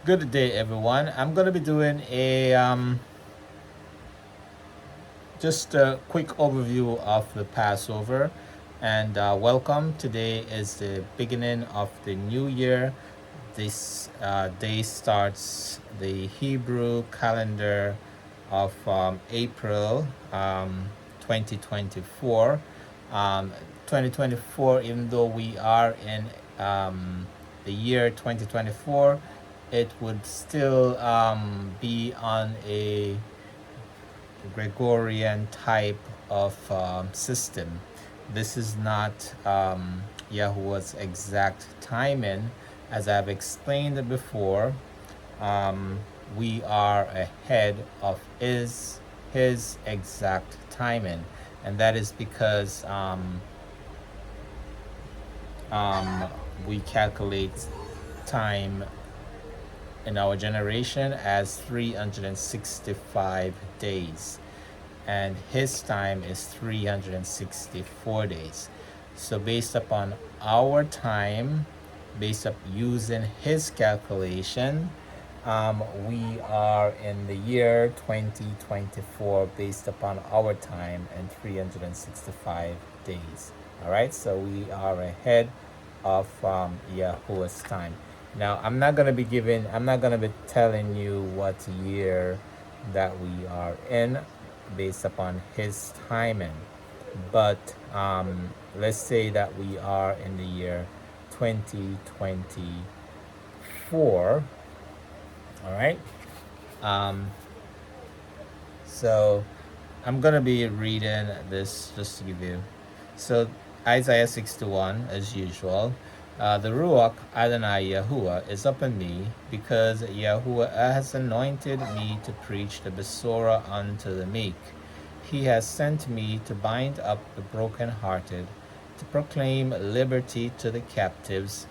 Good day, everyone. I'm going to be doing a just a quick overview of the Passover, and welcome. Today is the beginning of the new year. This day starts the Hebrew calendar of April 2024. Um, 2024, even though we are in the year 2024, it would still be on a Gregorian type of system. This is not Yahuwah's exact timing. As I've explained before, um, we are ahead of his exact timing, and that is because um, we calculate time in our generation as 365 days, and his time is 364 days. So based upon our time, based up using his calculation, we are in the year 2024 based upon our time and 365 days. All right, so we are ahead of Yahuwah's time. Now, I'm not gonna be telling you what year that we are in based upon his timing, but let's say that we are in the year 2024. All right. Um, so I'm gonna be reading this just to give you. So Isaiah 61, as usual. The Ruach Adonai Yahuwah is upon me, because Yahuwah has anointed me to preach the Besorah unto the meek. He has sent me to bind up the brokenhearted, to proclaim liberty to the captives,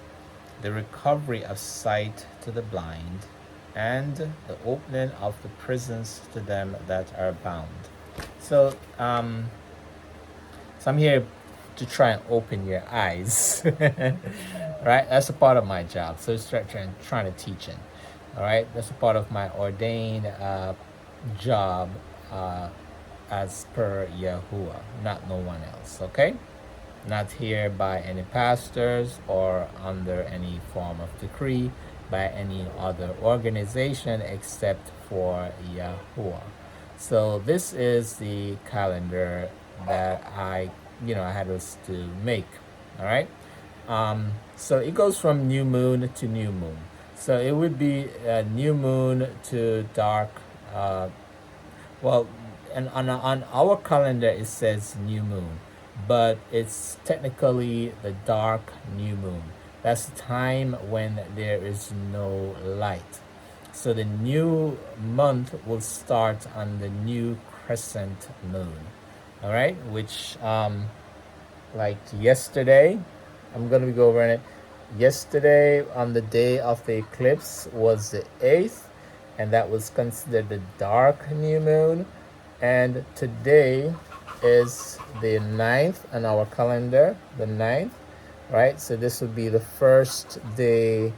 the recovery of sight to the blind, and the opening of the prisons to them that are bound. So, so I'm here to try and open your eyes, right? That's a part of my job. So it's trying to teach it. All right, that's a part of my ordained job as per Yahuwah, not no one else. Okay, not here by any pastors or under any form of decree by any other organization except for Yahuwah. So this is the calendar that I had us to make. All right. So it goes from new moon to new moon. So it would be new moon to dark. Uh, well, and on our calendar it says new moon, but it's technically the dark new moon. That's the time when there is no light. So the new month will start on the new crescent moon. All right, which like yesterday, I'm gonna be go over it. Yesterday, on the day of the eclipse, was the 8th, and that was considered the dark new moon. And today is the 9th on our calendar, the 9th, right? So this would be the first day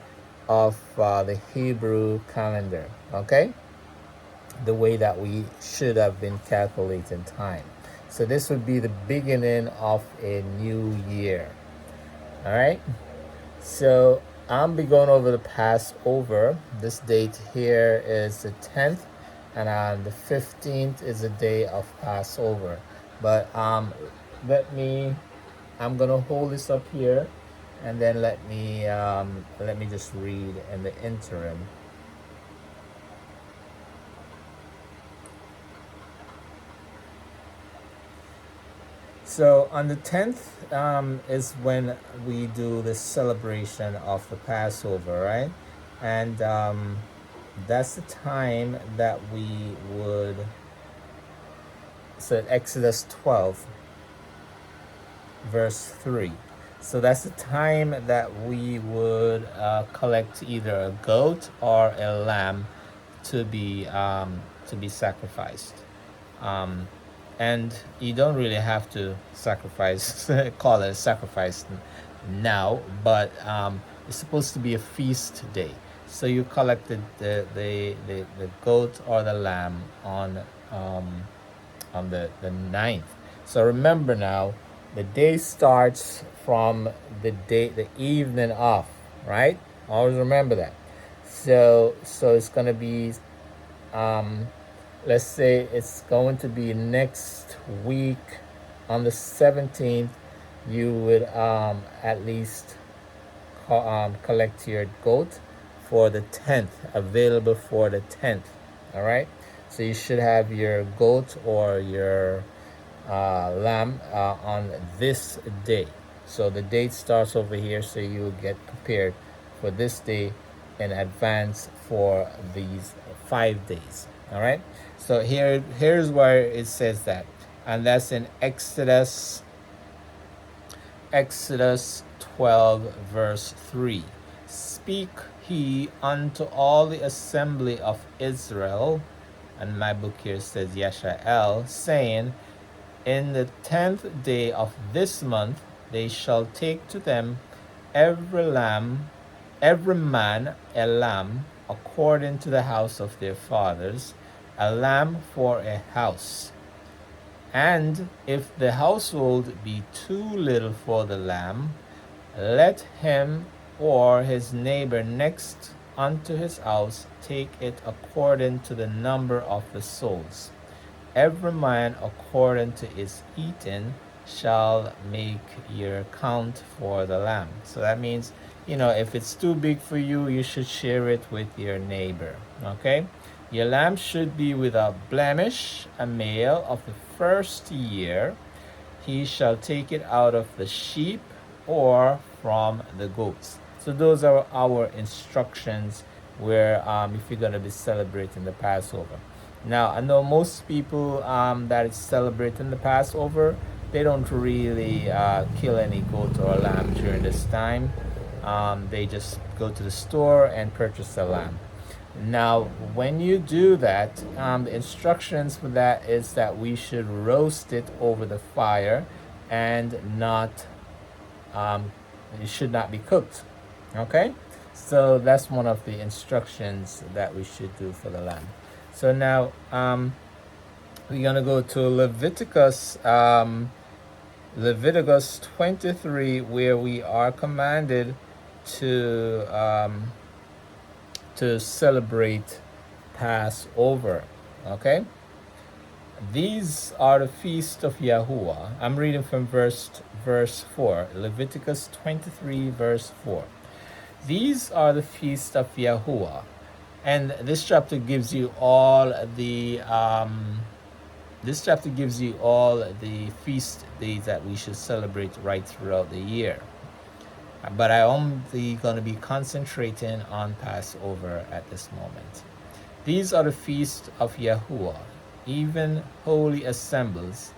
of the Hebrew calendar, okay? The way that we should have been calculating time. So this would be the beginning of a new year. All right. So I'm be going over the Passover. This date here is the 10th, and on the 15th is the day of Passover. But I'm gonna hold this up here, and then let me just read in the interim. So on the 10th is when we do the celebration of the Passover, right? And that's the time that we would, so Exodus 12, verse 3. So that's the time that we would collect either a goat or a lamb to be sacrificed. And you don't really have to sacrifice, call it a sacrifice now, but it's supposed to be a feast day. So you collected the goat or the lamb um, on the ninth. So remember now, the day starts from the evening of, right? Always remember that. So it's gonna be um, let's say it's going to be next week on the 17th. You would at least collect your goat for the 10th, available for the 10th. All right, so you should have your goat or your lamb on this day. So the date starts over here, so you get prepared for this day in advance for these 5 days. All right, so here's where it says that, and that's in Exodus 12, verse 3. Speak he unto all the assembly of Israel, and my book here says Yashael, saying, in the 10th day of this month they shall take to them every man a lamb according to the house of their fathers, a lamb for a house. And if the household be too little for the lamb, let him or his neighbor next unto his house take it according to the number of the souls. Every man according to his eating shall make your count for the lamb. So that means, if it's too big for you, you should share it with your neighbor. Okay? Your lamb should be without blemish, a male of the first year. He shall take it out of the sheep or from the goats. So those are our instructions where if you're going to be celebrating the Passover. Now, I know most people that is celebrating the Passover, they don't really kill any goat or lamb during this time. They just go to the store and purchase a lamb. Now, when you do that, the instructions for that is that we should roast it over the fire and not, it should not be cooked. Okay? So that's one of the instructions that we should do for the lamb. So now we're going to go to Leviticus 23, where we are commanded to celebrate Passover. Okay? These are the feast of Yahuwah. I'm reading from verse 4. Leviticus 23, verse 4. These are the feast of Yahuwah. And this chapter gives you all the feast days that we should celebrate right throughout the year. But I am only going to be concentrating on Passover at this moment. These are the feasts of Yahuwah, even holy assemblies,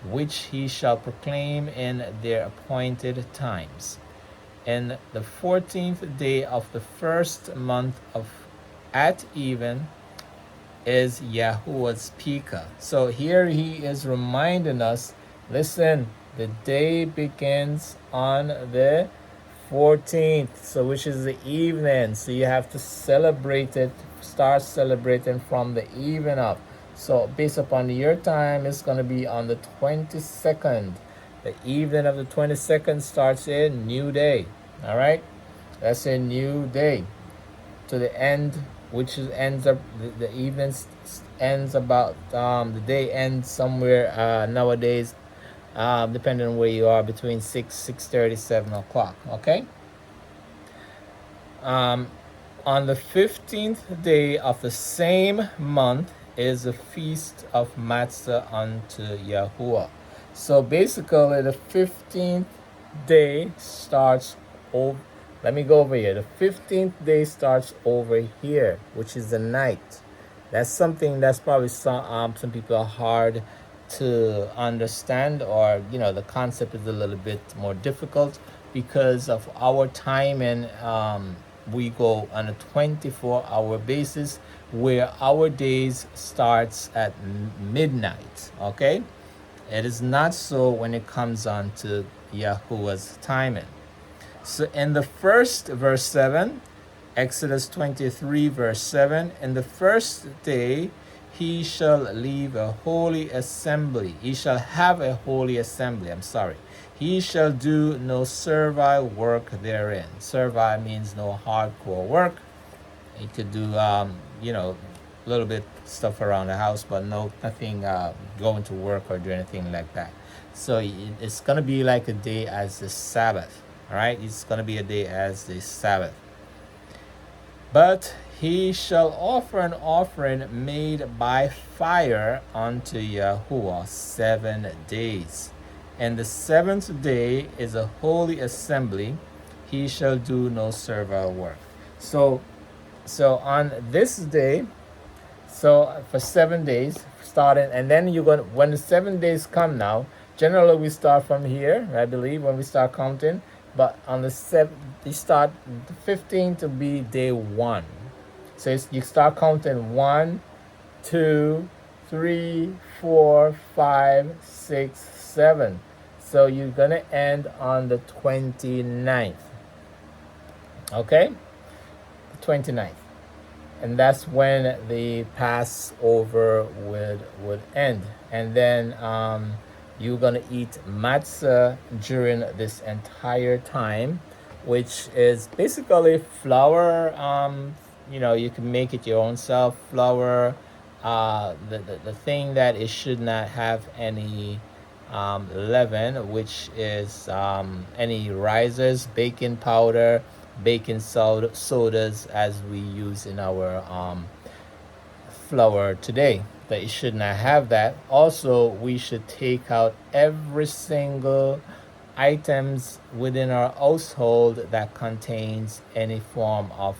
which he shall proclaim in their appointed times. In the 14th day of the first month at even is Yahuwah's Pekah. So here he is reminding us, listen, the day begins on the 14th, so which is the evening. So you have to celebrate it, start celebrating from the evening up. So based upon your time, it's going to be on the 22nd. The evening of the 22nd starts a new day. All right, that's a new day to the end, which is ends up the evening ends about the day ends somewhere nowadays, depending on where you are, between 6:30, 7 o'clock. Okay. On the 15th day of the same month is the feast of Matzah unto Yahuwah. So basically, the 15th day starts over. Let me go over here. The 15th day starts over here, which is the night. That's something that's probably some people are hard to understand, or the concept is a little bit more difficult because of our time, and we go on a 24-hour basis where our days starts at midnight. Okay, it is not so when it comes on to Yahuwah's timing. So in the first verse 7, Exodus 23, verse 7. In the first day he shall leave a holy assembly. He shall have a holy assembly. I'm sorry. He shall do no servile work therein. Servile means no hardcore work. He could do, a little bit stuff around the house, but nothing going to work or do anything like that. So it's going to be like a day as the Sabbath. All right. It's going to be a day as the Sabbath. But he shall offer an offering made by fire unto Yahuwah 7 days. And the seventh day is a holy assembly. He shall do no servile work. So on this day, so for 7 days, starting, and then you're going, when the 7 days come now, generally we start from here, I believe, when we start counting. But on the 7th, you start the 15th to be day 1. So you start counting 1, 2, 3, 4, 5, 6, 7. So you're going to end on the 29th. Okay? The 29th. And that's when the Passover would end. And then you're going to eat matzah during this entire time, which is basically flour. You can make it your own self. Flour. The thing that it should not have any leaven, which is any risers, baking powder, baking sodas as we use in our flour today. That it should not have that. Also, we should take out every single items within our household that contains any form of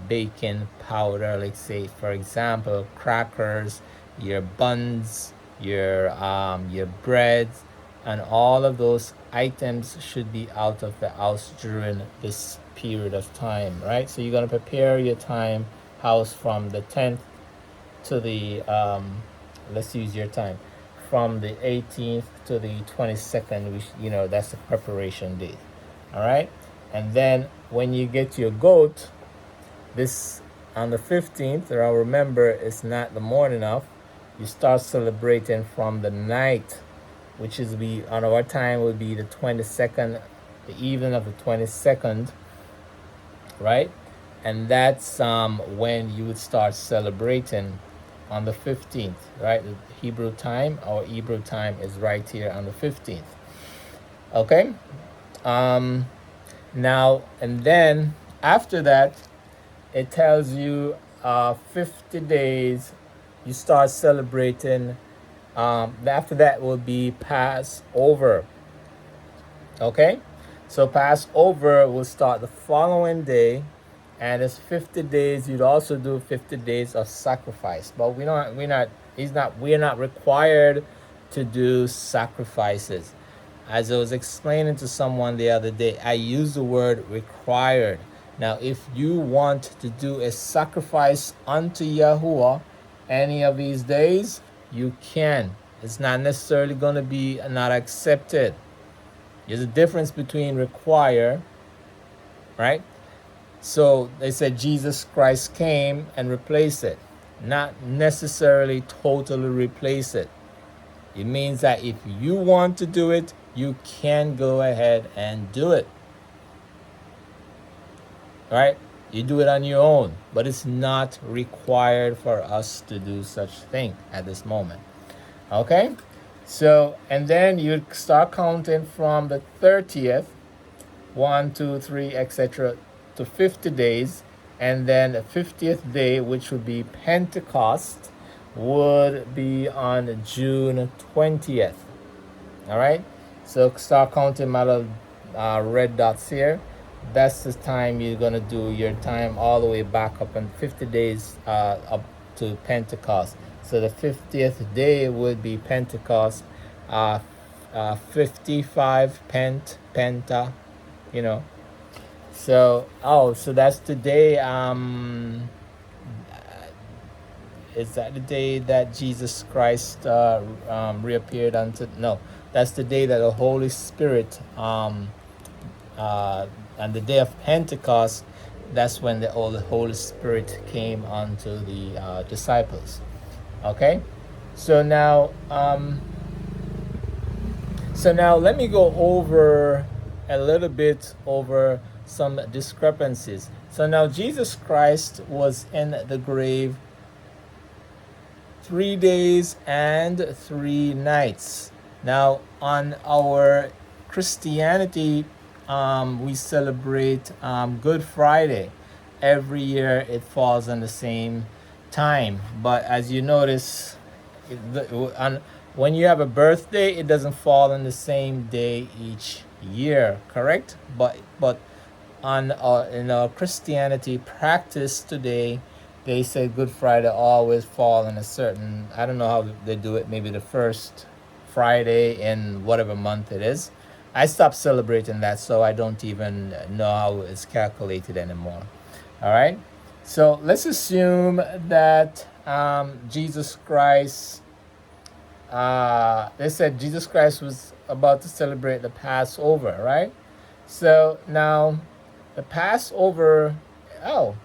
baking powder. Like, say, for example, crackers, your buns, your breads, and all of those items should be out of the house during this period of time, right? So you're going to prepare your house from the 10th to the let's use your time from the 18th to the 22nd, which that's the preparation date. All right. And then when you get your goat, this on the 15th, or I'll remember, it's not the morning of, you start celebrating from the night, which is on our time would be the 22nd, the evening of the 22nd, right? And that's when you would start celebrating on the 15th, right? The Hebrew time, our Hebrew time is right here on the 15th. Okay? Now, and then after that, it tells you 50 days, you start celebrating. After that will be Passover. Okay? So Passover will start the following day. And it's 50 days. You'd also do 50 days of sacrifice, but we're not required to do sacrifices. As I was explaining to someone the other day, I use the word required. Now, if you want to do a sacrifice unto Yahuwah any of these days, you can. It's not necessarily going to be not accepted. There's a difference between require, right? So they said Jesus Christ came and replaced it. Not necessarily totally replace it. It means that if you want to do it, you can go ahead and do it. Right? You do it on your own, but it's not required for us to do such thing at this moment. Okay? So, and then you start counting from the 30th, 1, 2, 3, etc., to 50 days, and then the 50th day, which would be Pentecost, would be on June 20th. All right? So start counting my little red dots here. That's the time you're going to do your time all the way back up in 50 days up to Pentecost. So the 50th day would be Pentecost, 55 penta, So, so that's the day, is that the day that Jesus Christ reappeared unto, no, that's the day that the Holy Spirit, on the day of Pentecost, that's when the Holy Spirit came onto the disciples. Okay, so now let me go over a little bit over some discrepancies. So now Jesus Christ was in the grave 3 days and 3 nights. Now, on our Christianity, we celebrate Good Friday. Every year it falls on the same time. But as you notice, when you have a birthday, it doesn't fall on the same day each year, correct? But in our Christianity practice today, they say Good Friday always fall in a certain, I don't know how they do it, maybe the first Friday in whatever month it is. I stopped celebrating that, so I don't even know how it's calculated anymore. All right, so let's assume that Jesus Christ, they said Jesus Christ was about to celebrate the Passover, right? So now the Passover, oh,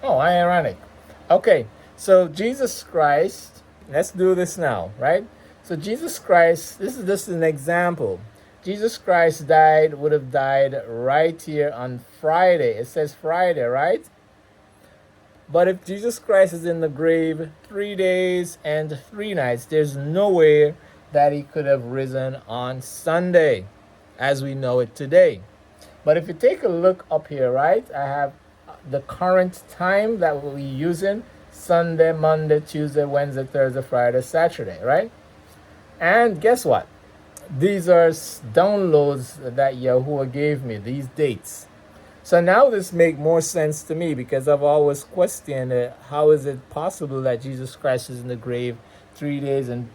ironic. Okay, so Jesus Christ, let's do this now, right? So Jesus Christ, this is just an example. Jesus Christ would have died right here on Friday. It says Friday, right? But if Jesus Christ is in the grave 3 days and 3 nights, there's no way that he could have risen on Sunday as we know it today. But if you take a look up here, right, I have the current time that we'll be using: Sunday, Monday, Tuesday, Wednesday, Thursday, Friday, Saturday, right? And guess what? These are downloads that Yahuwah gave me, these dates. So now this make more sense to me, because I've always questioned how is it possible that Jesus Christ is in the grave 3 days and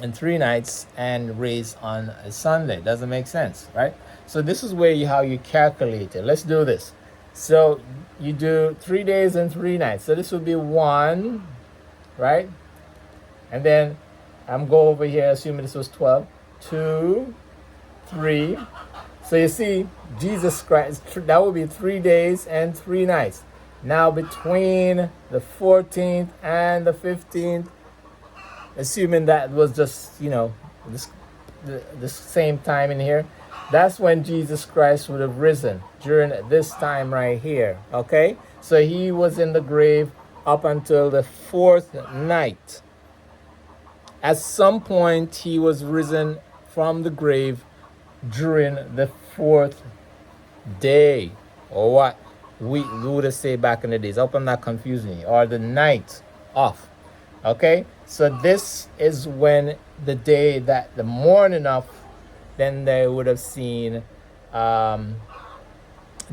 3 nights and raised on a Sunday? Doesn't make sense, right? So this is how you calculate it. Let's do this. So you do 3 days and 3 nights. So this would be 1, right? And then I'm go over here, assuming this was 12. 2, 3. So you see, Jesus Christ, that would be 3 days and 3 nights. Now between the 14th and the 15th, assuming that was just, this same time in here, that's when Jesus Christ would have risen, during this time right here, okay? So he was in the grave up until the 4th night. At some point, he was risen from the grave during the 4th day, or what we would have said back in the days. I hope I'm not confusing you. Or the night off. Okay, so this is when the morning of, then they would have seen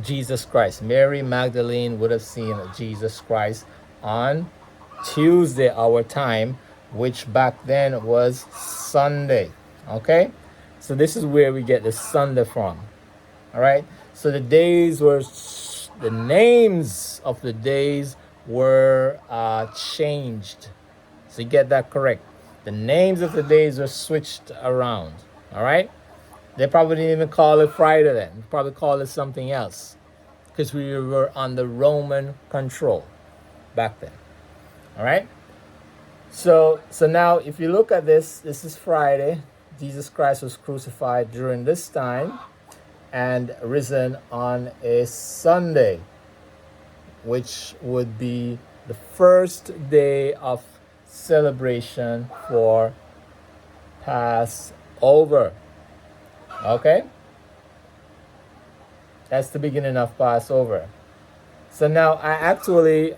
Jesus Christ. Mary Magdalene would have seen Jesus Christ on Tuesday, our time, which back then was Sunday. Okay, so this is where we get the Sunday from. All right, so the names of the days were changed. So you get that correct. The names of the days are switched around. All right, they probably didn't even call it Friday then. They probably called it something else, because we were under Roman control back then. All right, so now if you look at this is Friday. Jesus Christ was crucified during this time and risen on a Sunday, which would be the first day of celebration for Passover. Okay, that's the beginning of Passover. So now I actually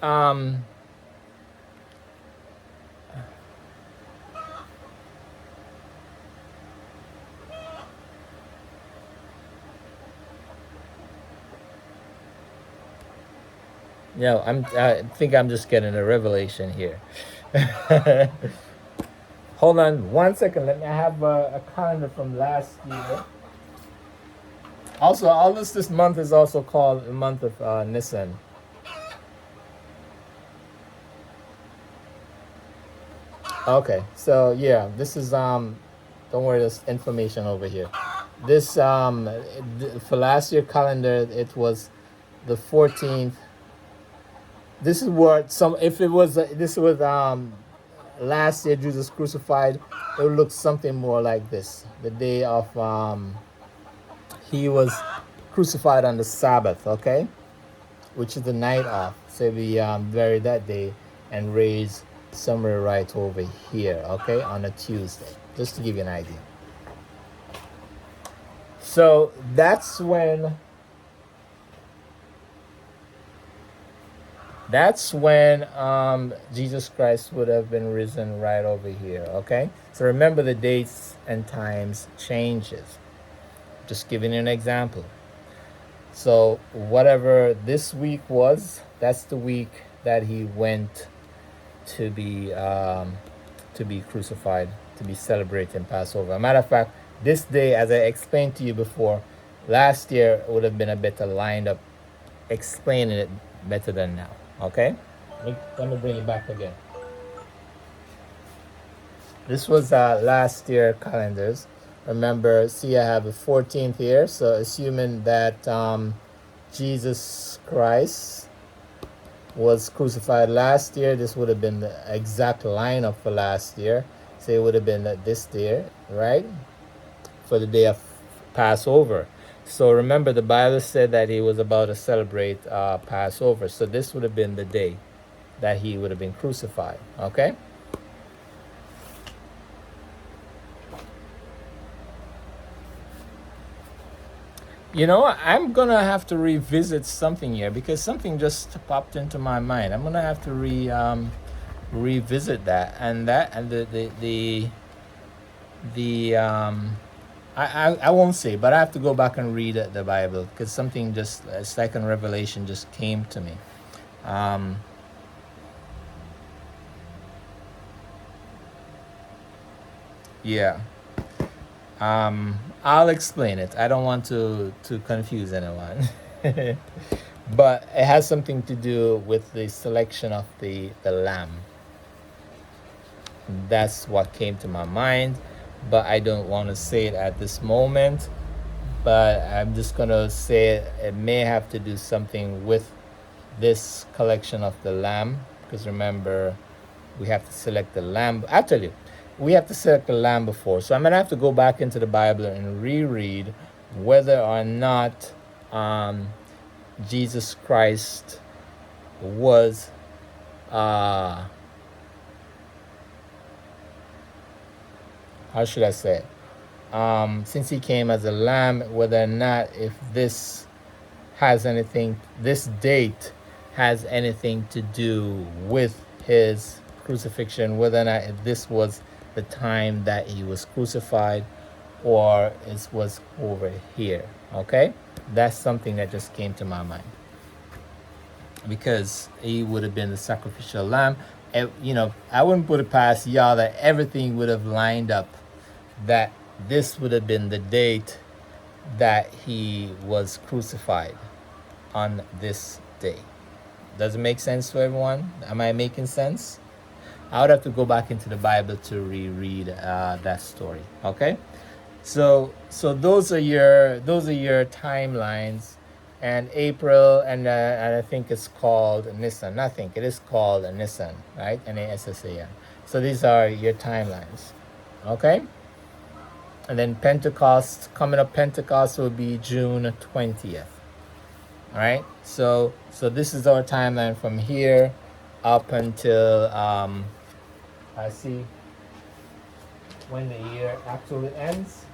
I think I'm just getting a revelation here. Hold on 1 second. I have a calendar from last year. Also, this month is also called the month of Nisan. Okay, so yeah, this is don't worry, there's information over here. This for last year calendar, it was the 14th. This is what some if it was this was last year Jesus crucified, it would look something more like this. The day of he was crucified on the Sabbath, okay, which is the night off. So we buried that day and raised somewhere right over here, okay, on a Tuesday, just to give you an idea. So that's when Jesus Christ would have been risen right over here, okay? So remember the dates and times changes. Just giving you an example. So whatever this week was, that's the week that he went to be crucified, to be celebrating Passover. As a matter of fact, this day, as I explained to you before, last year would have been a better lined up, explaining it better than now. Okay, let me bring it back again. This was last year calendars. Remember, see, I have the 14th here, so assuming that Jesus Christ was crucified last year, this would have been the exact lineup for last year. So it would have been this year, right? For the day of Passover. So remember, the Bible said that he was about to celebrate Passover. So this would have been the day that he would have been crucified. Okay? You know, I'm going to have to revisit something here because something just popped into my mind. I'm going to have to revisit that. And I won't say, but I have to go back and read the Bible because something just, a second revelation just came to me. Yeah. I'll explain it. I don't want to confuse anyone. But it has something to do with the selection of the lamb. That's what came to my mind, but I don't want to say it at this moment. But I'm just going to say it may have to do something with this collection of the lamb, because remember, we have to select the lamb. Actually, we have to select the lamb before. So I'm going to have to go back into the Bible and reread whether or not Jesus Christ was how should I say it? Since he came as a lamb, whether or not if this date has anything to do with his crucifixion, whether or not if this was the time that he was crucified or it was over here. Okay, that's something that just came to my mind because he would have been the sacrificial lamb. You know, I wouldn't put it past y'all that everything would have lined up that this would have been the date that he was crucified on this day. Does it make sense to everyone? Am I making sense? I would have to go back into the Bible to reread that story. Okay, so those are your timelines, and April, and I think it's called Nissan. I think it is called a Nissan, right? N-A-S-S-A-N. So these are your timelines. Okay, and then Pentecost, coming up, Pentecost will be June 20th. All right, so this is our timeline from here up until I see when the year actually ends.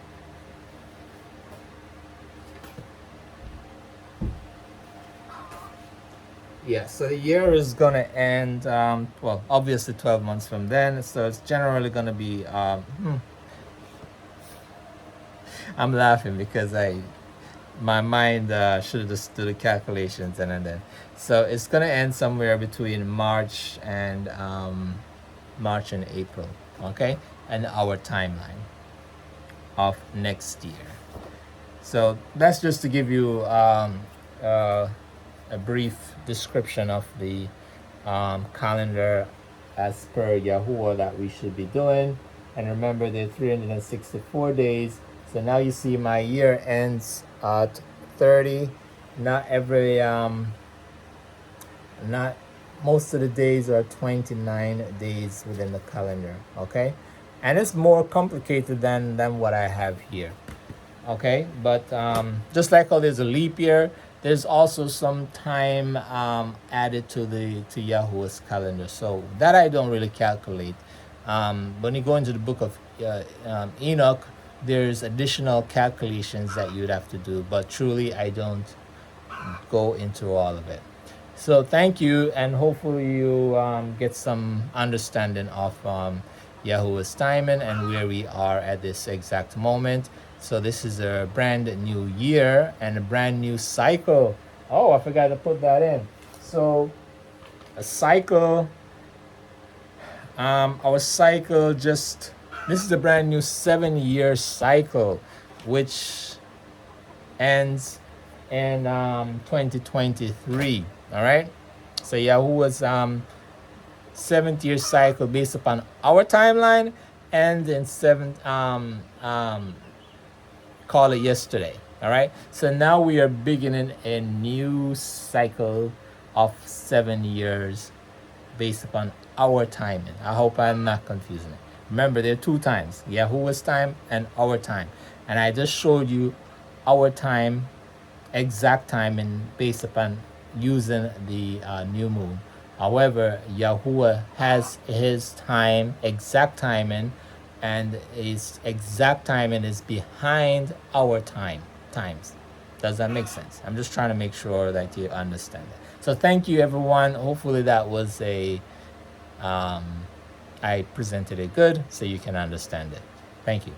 Yeah, so the year is going to end, well, obviously 12 months from then. So it's generally going to be, I'm laughing because my mind should have just do the calculations and then. So it's going to end somewhere between March and April, okay? And our timeline of next year. So that's just to give you a brief description of the calendar as per Yahuwah that we should be doing. And remember, there are 364 days. So now you see my year ends at 30. Not every not most of the days are 29 days within the calendar, okay? And it's more complicated than what I have here, okay? But just like how there's a leap year, there's also some time added to Yahweh's calendar. So that I don't really calculate. When you go into the book of Enoch, there's additional calculations that you'd have to do, but truly I don't go into all of it. So thank you, and hopefully you get some understanding of Yahuwah's timing and where we are at this exact moment. So this is a brand new year and a brand new cycle. Oh, I forgot to put that in. So a cycle, our cycle just, this is a brand new 7-year cycle, which ends in 2023. All right. So Yahuwah's 7th year cycle based upon our timeline, and in 7th call it yesterday. All right. So now we are beginning a new cycle of 7 years based upon our timing. I hope I'm not confusing it. Remember, there are 2 times: Yahuwah's time and our time. And I just showed you our time, exact timing based upon using the new moon. However, Yahuwah has his time, exact timing, and his exact timing is behind our times. Does that make sense? I'm just trying to make sure that you understand it. So thank you, everyone. Hopefully that was I presented it good so you can understand it. Thank you.